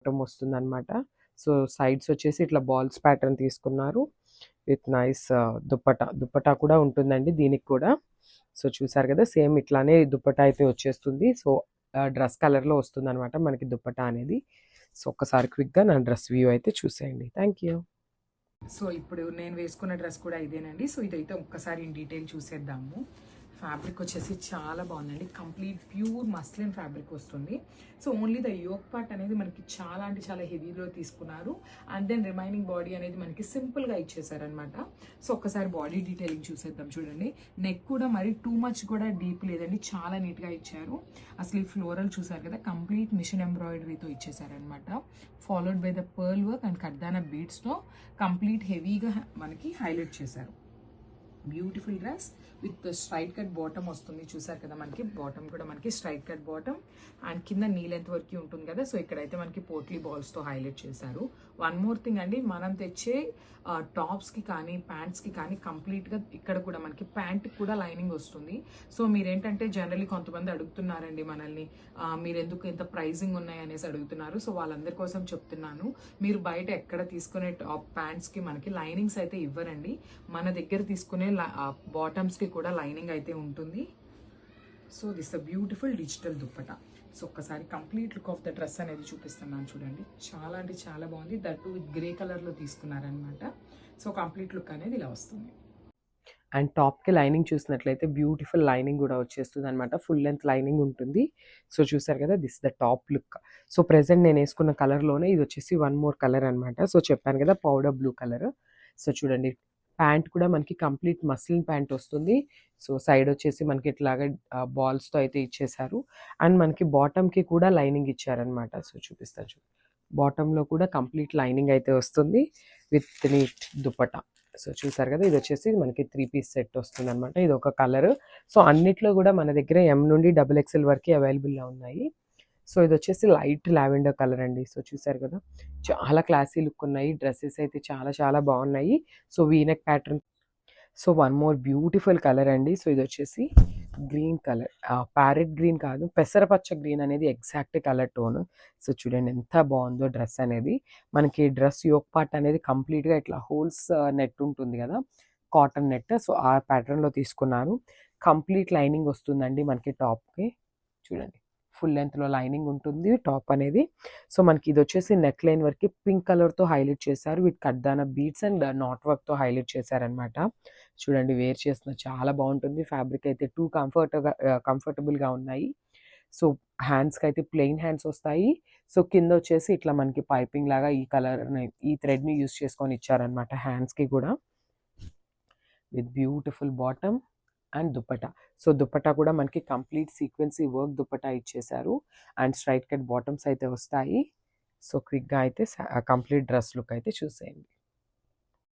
Bottom వస్తుందన్నమాట. So sides వచ్చేసి ఇట్లా బాల్స్ ప్యాటర్న్ తీసుకున్నారు విత్ నైస్ దుప్పటా కూడా ఉంటుందండి దీనికి కూడా. సో చూసారు కదా, సేమ్ ఇట్లానే దుప్పటా అయితే వచ్చేస్తుంది. సో డ్రెస్ కలర్లో వస్తుందన్నమాట మనకి దుప్పటా అనేది. సో ఒక్కసారి క్విక్గా నా డ్రెస్ వ్యూ అయితే చూసేయండి. Thank you. సో ఇప్పుడు నేను వేసుకున్న డ్రెస్ కూడా ఇదేనండి. సో ఇదైతే ఒక్కసారి ఇన్ డీటెయిల్ చూసేద్దాము. ఫ్యాబ్రిక్ వచ్చేసి చాలా బాగుందండి. కంప్లీట్ ప్యూర్ మస్లిన్ ఫ్యాబ్రిక్ వస్తుంది. So only the yoke part అనేది మనకి చాలా అంటే చాలా హెవీలో తీసుకున్నారు. అండ్ దెన్ రిమైనింగ్ బాడీ అనేది మనకి సింపుల్గా ఇచ్చేసారనమాట. సో ఒక్కసారి బాడీ డీటెయిలింగ్ చూసేద్దాం. చూడండి, నెక్ కూడా మరి టూ మచ్ కూడా డీప్ లేదండి, చాలా నీట్గా ఇచ్చారు. అసలు ఈ ఫ్లోరల్ చూసారు కదా, కంప్లీట్ మిషన్ ఎంబ్రాయిడరీతో ఇచ్చేసారనమాట. Followed by the pearl work and kardana బీడ్స్తో కంప్లీట్ హెవీగా మనకి హైలైట్ చేశారు. Beautiful dress with straight cut bottom వస్తుంది. చూసారు కదా, మనకి బాటమ్ కూడా మనకి స్ట్రైట్ కట్ బాటమ్ అండ్ కింద నీ లెంత్ వరకు ఉంటుంది కదా. సో ఇక్కడైతే మనకి పోట్లీ బాల్స్తో హైలైట్ చేశారు. వన్ మోర్ థింగ్ అండి, మనం తెచ్చే టాప్స్కి కానీ ప్యాంట్స్కి కానీ కంప్లీట్గా ఇక్కడ కూడా మనకి ప్యాంట్కి కూడా లైనింగ్ వస్తుంది. సో మీరేంటంటే జనరల్లీ కొంతమంది అడుగుతున్నారండి మనల్ని, మీరు ఎందుకు ఇంత ప్రైజింగ్ ఉన్నాయి అనేసి అడుగుతున్నారు. సో వాళ్ళందరి కోసం చెప్తున్నాను, మీరు బయట ఎక్కడ తీసుకునే టాప్ ప్యాంట్స్కి మనకి లైనింగ్స్ అయితే ఇవ్వరండి. మన దగ్గర తీసుకునే బాటమ్స్కి కూడా లైనింగ్ అయితే ఉంటుంది. So this a beautiful digital dupatta. So ఒక్కసారి complete look of the dress అనేది చూపిస్తున్నాను చూడండి. చాలా అంటే చాలా బాగుంది. దట్ విత్ గ్రే కలర్లో తీసుకున్నారనమాట. సో కంప్లీట్ లుక్ అనేది ఇలా వస్తుంది. అండ్ టాప్కి లైనింగ్ చూసినట్లయితే బ్యూటిఫుల్ లైనింగ్ కూడా వచ్చేస్తుంది అనమాట. ఫుల్ లెంత్ లైనింగ్ ఉంటుంది. సో చూసారు కదా, this the top look. So present నేను వేసుకున్న కలర్లోనే ఇది వచ్చేసి వన్ మోర్ కలర్ అనమాట. సో చెప్పాను కదా, పౌడర్ బ్లూ కలర్. సో చూడండి, ప్యాంట్ కూడా మనకి కంప్లీట్ మస్లిన్ ప్యాంట్ వస్తుంది. సో సైడ్ వచ్చేసి మనకి ఇట్లాగా బాల్స్తో అయితే ఇచ్చేసారు. అండ్ మనకి బాటమ్కి కూడా లైనింగ్ ఇచ్చారనమాట. సో చూపిస్తాను చూడండి, బాటంలో కూడా కంప్లీట్ లైనింగ్ అయితే వస్తుంది విత్ నీట్ దుపట్టా. సో చూసారు కదా, ఇది వచ్చేసి మనకి 3 పీస్ సెట్ వస్తుంది అనమాట. ఇది ఒక కలర్. సో అన్నిట్లో కూడా మన దగ్గర ఎం నుండి XXL వరకు అవైలబుల్గా ఉన్నాయి. సో ఇది వచ్చేసి లైట్ లావెండర్ కలర్ అండి. సో చూసారు కదా, చాలా క్లాసీ లుక్ ఉన్నాయి. డ్రెస్సెస్ అయితే చాలా చాలా బాగున్నాయి. So V-neck pattern. So one more beautiful colour అండి. సో ఇది వచ్చేసి గ్రీన్ కలర్, ప్యారెట్ గ్రీన్ కాదు, పెసరపచ్చ గ్రీన్ అనేది ఎగ్జాక్ట్ కలర్ టోన్. సో చూడండి ఎంత బాగుందో డ్రెస్ అనేది. మనకి డ్రెస్ యోక్ పార్ట్ అనేది కంప్లీట్గా ఇట్లా హోల్స్ నెట్ ఉంటుంది కదా, కాటన్ నెట్. సో ఆ ప్యాటర్న్లో తీసుకున్నాను. కంప్లీట్ లైనింగ్ వస్తుందండి మనకి టాప్కి. చూడండి, ఫుల్ లెంత్లో లైనింగ్ ఉంటుంది టాప్ అనేది. సో మనకి ఇది వచ్చేసి నెక్ లైన్ వరకు పింక్ కలర్తో హైలైట్ చేశారు విత్ కడ్దానా బీడ్స్ అండ్ నాట్ వర్క్తో హైలైట్ చేశారనమాట. చూడండి, వేర్ చేసిన చాలా బాగుంటుంది. ఫ్యాబ్రిక్ అయితే టూ కంఫర్టబుల్గా ఉన్నాయి. సో హ్యాండ్స్కి అయితే ప్లెయిన్ హ్యాండ్స్ వస్తాయి. సో కింద వచ్చేసి ఇట్లా మనకి పైపింగ్ లాగా ఈ కలర్ ఈ థ్రెడ్ని యూస్ చేసుకొని ఇచ్చారనమాట హ్యాండ్స్కి కూడా, with beautiful bottom and dupatta. So dupatta కూడా మనకి కంప్లీట్ సీక్వెన్సీ వర్క్ దుప్పటా ఇచ్చేసారు. అండ్ స్ట్రైట్ కట్ బాటమ్స్ అయితే వస్తాయి. సో క్విక్గా అయితే కంప్లీట్ డ్రెస్ లుక్ అయితే చూసేయండి.